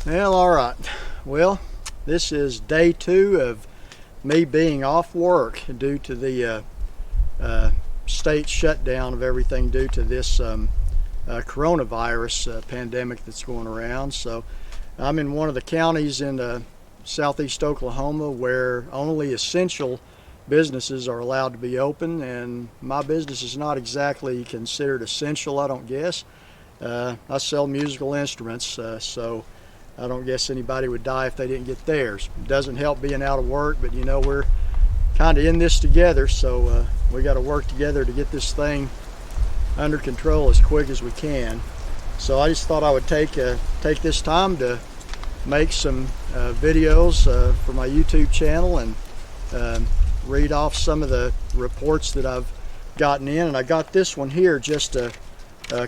Well, all right. Well, this is day 2 of me being off work due to the state shutdown of everything due to this coronavirus pandemic that's going around. So I'm in one of the counties in southeast Oklahoma where only essential businesses are allowed to be open, and my business is not exactly considered essential, I don't guess. I sell musical instruments, so I don't guess anybody would die if they didn't get theirs. It doesn't help being out of work, but you know, we're kind of in this together, so we got to work together to get this thing under control as quick as we can. So I just thought I would take this time to make some videos for my YouTube channel and read off some of the reports that I've gotten in. And I got this one here just a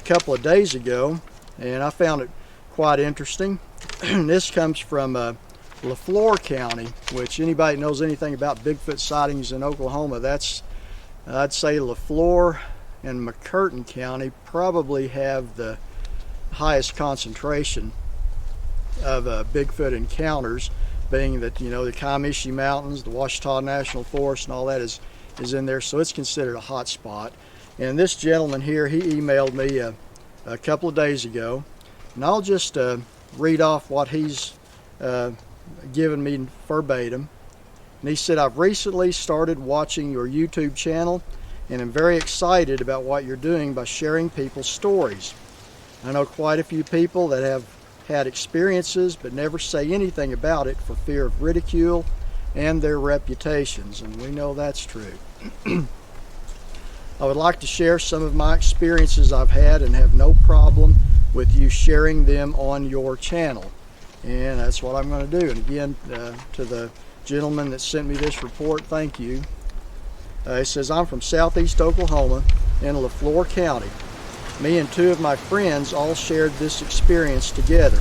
couple of days ago, and I found it quite interesting. This comes from Leflore County, which anybody knows anything about Bigfoot sightings in Oklahoma, I'd say Leflore and McCurtain County probably have the highest concentration of Bigfoot encounters, being that, you know, the Comanche Mountains, the Ouachita National Forest, and all that is in there, so it's considered a hot spot. And this gentleman here, he emailed me a couple of days ago, and I'll just read off what he's given me verbatim. And he said, "I've recently started watching your YouTube channel and am very excited about what you're doing by sharing people's stories. I know quite a few people that have had experiences but never say anything about it for fear of ridicule and their reputations," and we know that's true. "I would like to share some of my experiences I've had and have no problem with you sharing them on your channel." And that's what I'm going to do. And again, to the gentleman that sent me this report, thank you. He says, "I'm from southeast Oklahoma in Leflore County. Me and 2 of my friends all shared this experience together.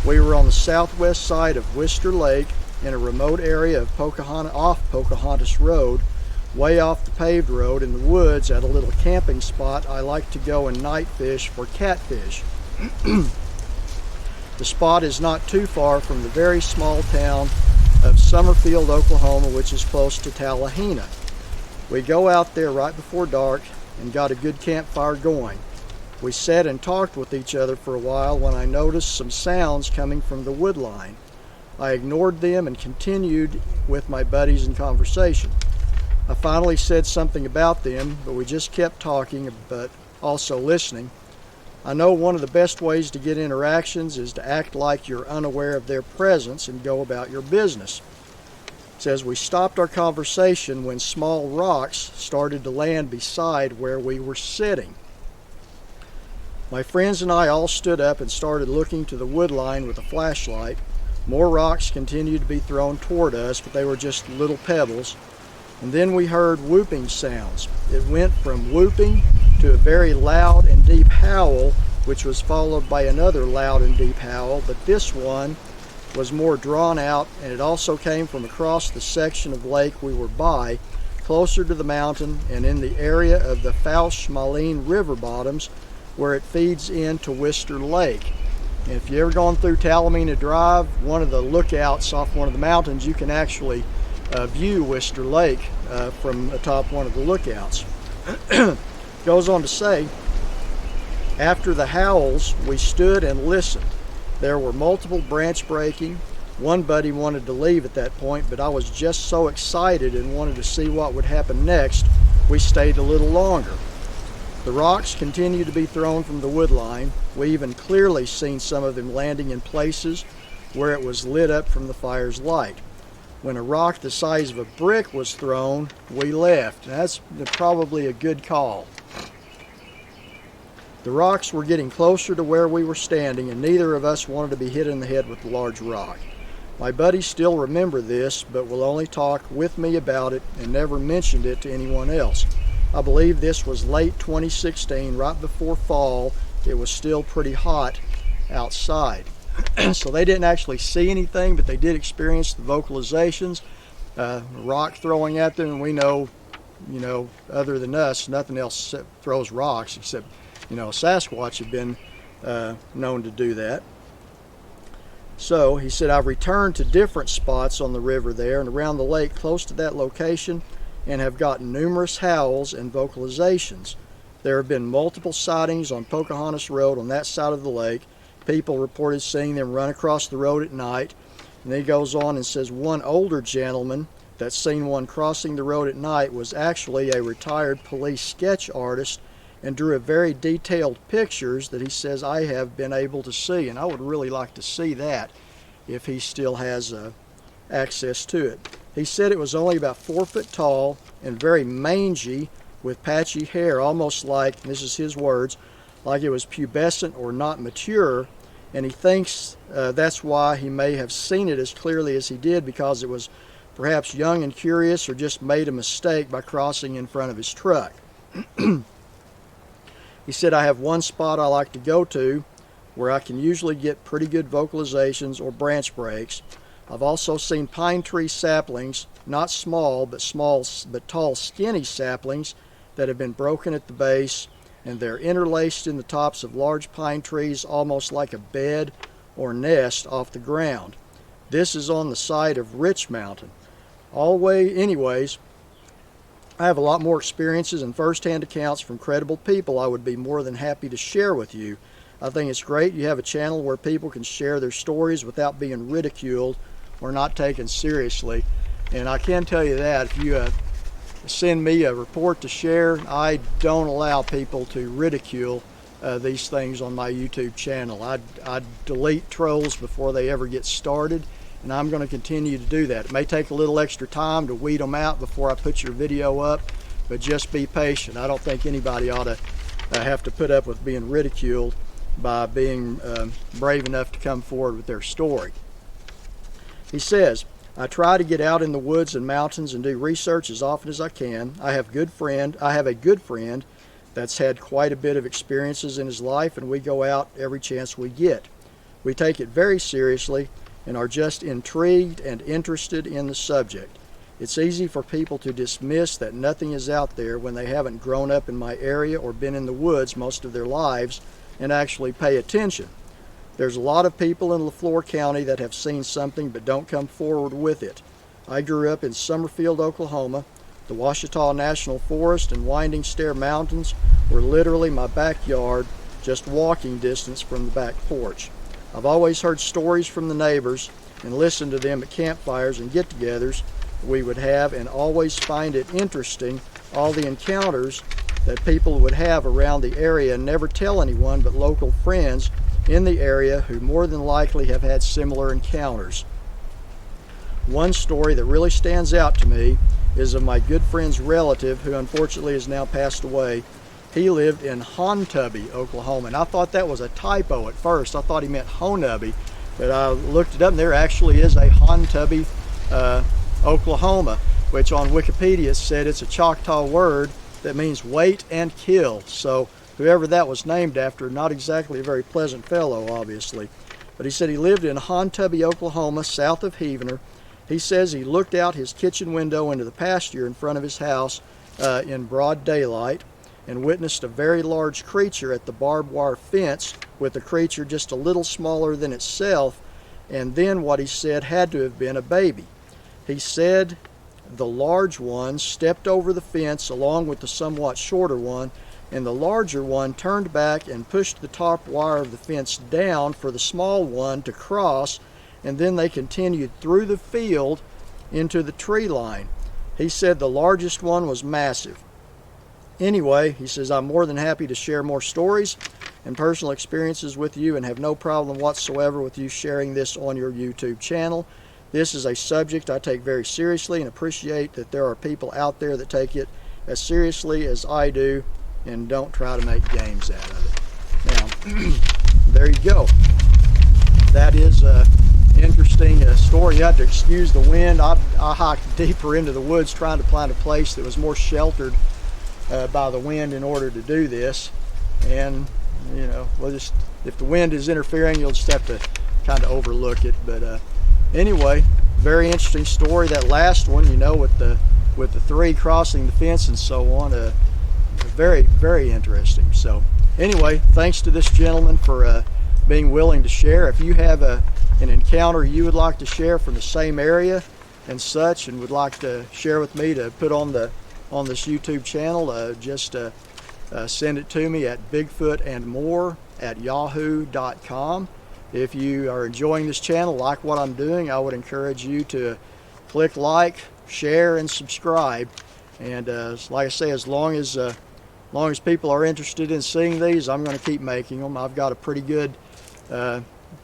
We were on the southwest side of Wister Lake in a remote area of off Pocahontas Road, way off the paved road in the woods at a little camping spot I like to go and night fish for catfish. The spot is not too far from the very small town of Summerfield, Oklahoma, which is close to Tallahena. We go out there right before dark and got a good campfire going. We sat and talked with each other for a while when I noticed some sounds coming from the wood line. I ignored them and continued with my buddies in conversation. I finally said something about them, but we just kept talking, but also listening. I know one of the best ways to get interactions is to act like you're unaware of their presence and go about your business." It says, "We stopped our conversation when small rocks started to land beside where we were sitting. My friends and I all stood up and started looking to the wood line with a flashlight. More rocks continued to be thrown toward us, but they were just little pebbles. And then we heard whooping sounds. It went from whooping to a very loud and deep howl, which was followed by another loud and deep howl, but this one was more drawn out, and it also came from across the section of lake we were by, closer to the mountain and in the area of the Fausch-Malin River bottoms where it feeds into Wister Lake. And if you've ever gone through Tallahena Drive, one of the lookouts off one of the mountains, you can actually view Wister Lake from atop one of the lookouts." Goes on to say, "After the howls, we stood and listened. There were multiple branch breaking. One buddy wanted to leave at that point, but I was just so excited and wanted to see what would happen next, we stayed a little longer. The rocks continued to be thrown from the wood line. We even clearly seen some of them landing in places where it was lit up from the fire's light. When a rock the size of a brick was thrown, we left." That's probably a good call. "The rocks were getting closer to where we were standing, and neither of us wanted to be hit in the head with a large rock. My buddies still remember this, but will only talk with me about it and never mentioned it to anyone else. I believe this was late 2016, right before fall. It was still pretty hot outside." So they didn't actually see anything, but they did experience the vocalizations, rock throwing at them, and we know, you know, other than us, nothing else throws rocks except, you know, Sasquatch have been known to do that. So he said, I've returned to different spots on the river there and around the lake close to that location and have gotten numerous howls and vocalizations. There have been multiple sightings on Pocahontas Road on that side of the lake. People reported seeing them run across the road at night. And then he goes on and says one older gentleman that's seen one crossing the road at night was actually a retired police sketch artist and drew a very detailed pictures that he says I have been able to see. And I would really like to see that if he still has access to it. He said it was only about 4 foot tall and very mangy with patchy hair, almost like, and this is his words, like it was pubescent or not mature, and he thinks that's why he may have seen it as clearly as he did, because it was perhaps young and curious or just made a mistake by crossing in front of his truck. He said, I have one spot I like to go to where I can usually get pretty good vocalizations or branch breaks. I've also seen pine tree saplings, not small but tall skinny saplings that have been broken at the base, and they're interlaced in the tops of large pine trees almost like a bed or nest off the ground. This is on the side of Rich Mountain. Anyways, I have a lot more experiences and first-hand accounts from credible people I would be more than happy to share with you. I think it's great you have a channel where people can share their stories without being ridiculed or not taken seriously. And I can tell you that if you send me a report to share, I don't allow people to ridicule these things on my YouTube channel. I delete trolls before they ever get started, and I'm going to continue to do that. It may take a little extra time to weed them out before I put your video up, but just be patient. I don't think anybody ought to have to put up with being ridiculed by being brave enough to come forward with their story. He says, I try to get out in the woods and mountains and do research as often as I can. I have a good friend that's had quite a bit of experiences in his life, and we go out every chance we get. We take it very seriously and are just intrigued and interested in the subject. It's easy for people to dismiss that nothing is out there when they haven't grown up in my area or been in the woods most of their lives and actually pay attention. There's a lot of people in Leflore County that have seen something but don't come forward with it. I grew up in Summerfield, Oklahoma. The Ouachita National Forest and Winding Stair Mountains were literally my backyard, just walking distance from the back porch. I've always heard stories from the neighbors and listened to them at campfires and get-togethers we would have, and always find it interesting, all the encounters that people would have around the area and never tell anyone but local friends in the area who more than likely have had similar encounters. One story that really stands out to me is of my good friend's relative, who unfortunately has now passed away. He lived in Hontubby, Oklahoma, and I thought that was a typo at first. I thought he meant Honubby, but I looked it up and there actually is a Hontubby, Oklahoma, which on Wikipedia said it's a Choctaw word that means wait and kill. So whoever that was named after, not exactly a very pleasant fellow, obviously. But he said he lived in Hontubby, Oklahoma, south of Heavener. He says he looked out his kitchen window into the pasture in front of his house in broad daylight and witnessed a very large creature at the barbed wire fence, with the creature just a little smaller than itself, and then what he said had to have been a baby. He said the large one stepped over the fence along with the somewhat shorter one, and the larger one turned back and pushed the top wire of the fence down for the small one to cross, and then they continued through the field into the tree line. He said the largest one was massive. Anyway, he says, I'm more than happy to share more stories and personal experiences with you and have no problem whatsoever with you sharing this on your YouTube channel. This is a subject I take very seriously and appreciate that there are people out there that take it as seriously as I do and don't try to make games out of it. Now, there you go. That is an interesting story. You have to excuse the wind. I hiked deeper into the woods trying to find a place that was more sheltered by the wind in order to do this. And, you know, if the wind is interfering, you'll just have to kind of overlook it. But anyway, very interesting story. That last one, you know, with the three crossing the fence and so on, very, very interesting. So anyway, thanks to this gentleman for being willing to share. If you have an encounter you would like to share from the same area and such, and would like to share with me to put on this YouTube channel, just send it to me at bigfootandmore@yahoo.com. If you are enjoying this channel, like what I'm doing, I would encourage you to click like, share, and subscribe. And like I say, as long as people are interested in seeing these, I'm going to keep making them. I've got a pretty good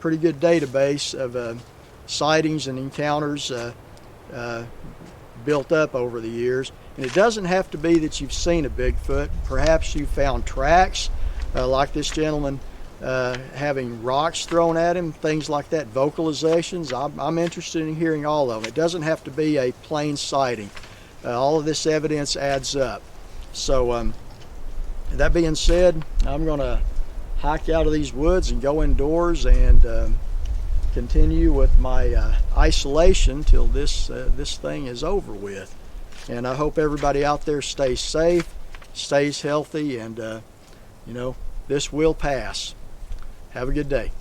database of sightings and encounters built up over the years. And it doesn't have to be that you've seen a Bigfoot. Perhaps you found tracks, like this gentleman having rocks thrown at him, things like that, vocalizations. I'm interested in hearing all of them. It doesn't have to be a plain sighting. All of this evidence adds up. So that being said, I'm going to hike out of these woods and go indoors and continue with my isolation till this thing is over with. And I hope everybody out there stays safe, stays healthy, and this will pass. Have a good day.